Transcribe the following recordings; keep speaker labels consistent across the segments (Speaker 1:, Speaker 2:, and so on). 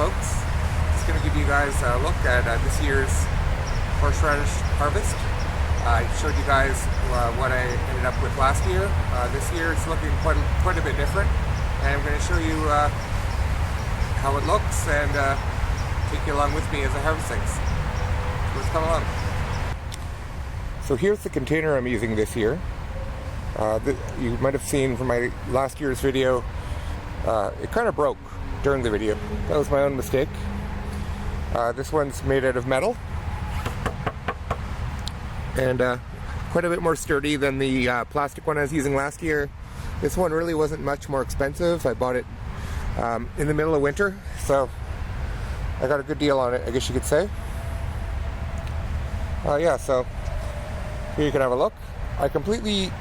Speaker 1: folks. Just going to give you guys a look at this year's horseradish harvest. I showed you guys what I ended up with last year. This year it's looking quite a bit different, and I'm going to show you how it looks and take you along with me as I harvest things. Let's come along. So here's the container I'm using this year. You might have seen from my last year's video, it kind of broke during the video. That was my own mistake. This one's made out of metal and quite a bit more sturdy than the plastic one I was using last year. This one really wasn't much more expensive. I bought it in the middle of winter, so I got a good deal on it, I guess you could say. Yeah, so here you can have a look. I completely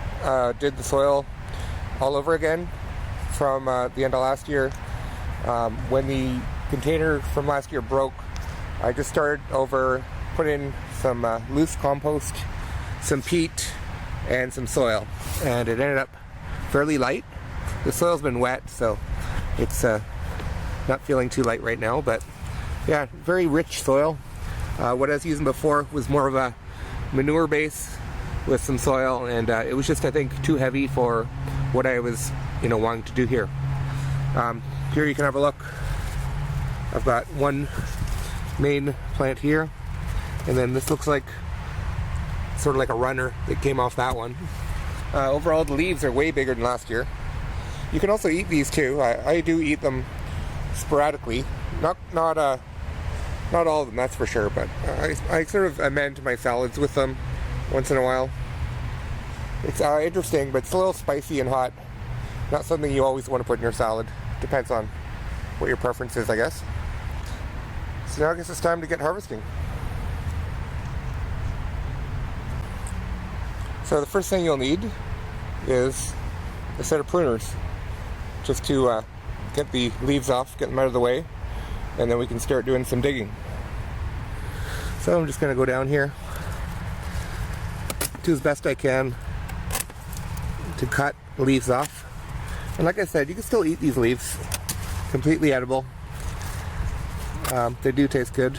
Speaker 1: did the soil all over again from the end of last year. When the container from last year broke, I just started over, put in some loose compost, some peat, and some soil, and it ended up fairly light. The soil's been wet, so it's not feeling too light right now, but yeah, very rich soil. What I was using before was more of a manure base with some soil, and it was just, I think, too heavy for what I was, wanting to do here. Here you can have a look. I've got one main plant here, and then this looks like sort of like a runner that came off that one. Overall, the leaves are way bigger than last year. You can also eat these too. I do eat them sporadically, not all of them, that's for sure, but I sort of amend my salads with them once in a while. It's interesting, but it's a little spicy and hot. Not something you always want to put in your salad. Depends on what your preference is, I guess. So now I guess it's time to get harvesting. So the first thing you'll need is a set of pruners, just to get the leaves off, get them out of the way, and then we can start doing some digging. So I'm just going to go down here, do as best I can to cut the leaves off. And like I said, you can still eat these leaves, completely edible. They do taste good,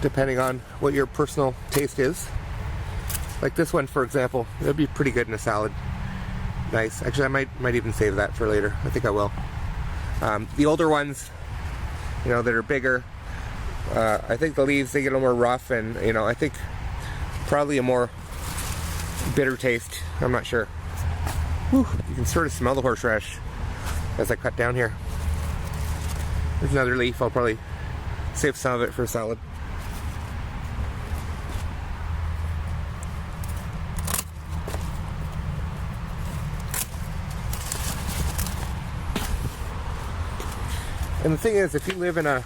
Speaker 1: depending on what your personal taste is. Like this one, for example, it would be pretty good in a salad. Nice. Actually, I might even save that for later. I think I will. The older ones, that are bigger, I think the leaves, they get a little more rough, and I think probably a more bitter taste. I'm not sure. Whew, you can sort of smell the horseradish as I cut down here. There's another leaf. I'll probably save some of it for a salad. And the thing is, if you live in a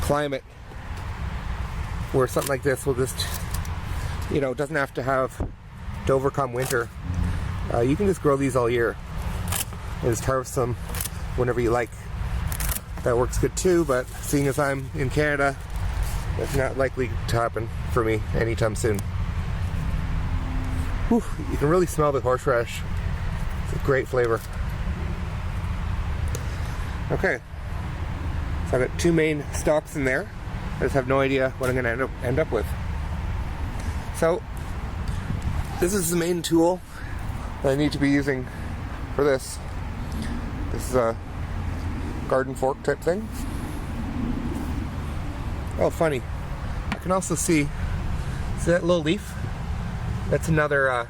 Speaker 1: climate where something like this will just, doesn't have to overcome winter, you can just grow these all year and just harvest them whenever you like. That works good too, but seeing as I'm in Canada, that's not likely to happen for me anytime soon. Whew, you can really smell the horseradish. It's a great flavor. Okay, so I've got two main stalks in there. I just have no idea what I'm going to end up with. So this is the main tool that I need to be using for this. This is a garden fork type thing. Oh, funny. I can also see that little leaf? That's another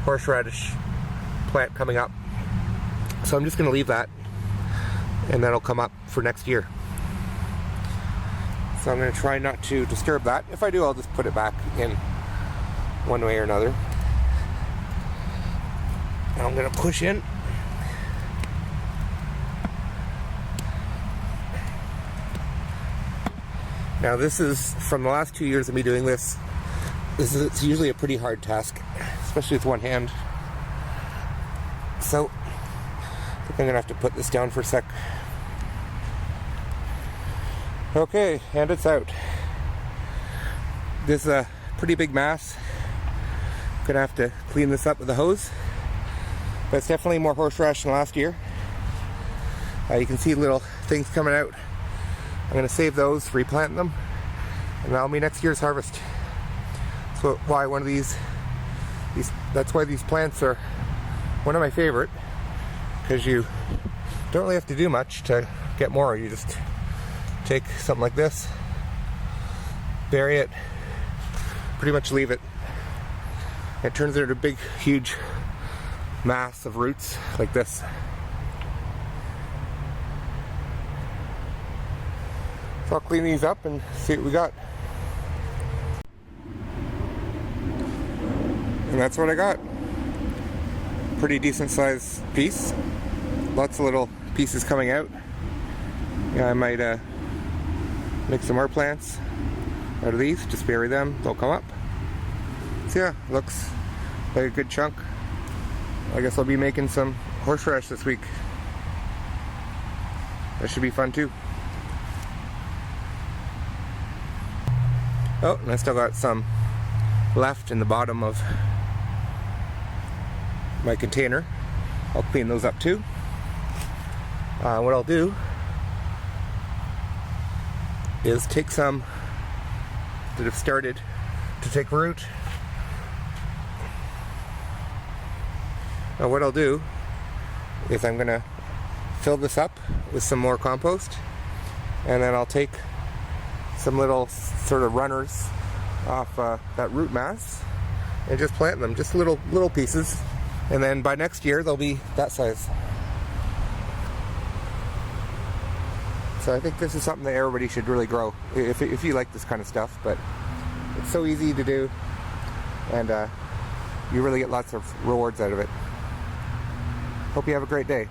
Speaker 1: horseradish plant coming up. So I'm just going to leave that, and that'll come up for next year. So I'm going to try not to disturb that. If I do, I'll just put it back in one way or another. And I'm going to push in. Now this is, from the last 2 years of me doing this, it's usually a pretty hard task, especially with one hand. So I think I'm going to have to put this down for a sec. Okay, and it's out. This is a pretty big mass. I'm going to have to clean this up with a hose. But it's definitely more horseradish than last year. You can see little things coming out I'm going to save those, replant them, and that'll be next year's harvest. So why one of these that's why these plants are one of my favorite, because you don't really have to do much to get more. You just take something like this, bury it, pretty much leave it. It turns into a big, huge mass of roots like this. So I'll clean these up and see what we got. And that's what I got. Pretty decent sized piece. Lots of little pieces coming out. Yeah, I might make some more plants out of these. Just bury them, they'll come up. So yeah, looks like a good chunk. I guess I'll be making some horseradish this week. That should be fun too. Oh, and I still got some left in the bottom of my container. I'll clean those up too. What I'll do is take some that have started to take root. Now what I'll do is I'm going to fill this up with some more compost, and then I'll take some little sort of runners off that root mass and just plant them, just little pieces, and then by next year they'll be that size. So I think this is something that everybody should really grow if you like this kind of stuff, but it's so easy to do, and you really get lots of rewards out of it. Hope you have a great day.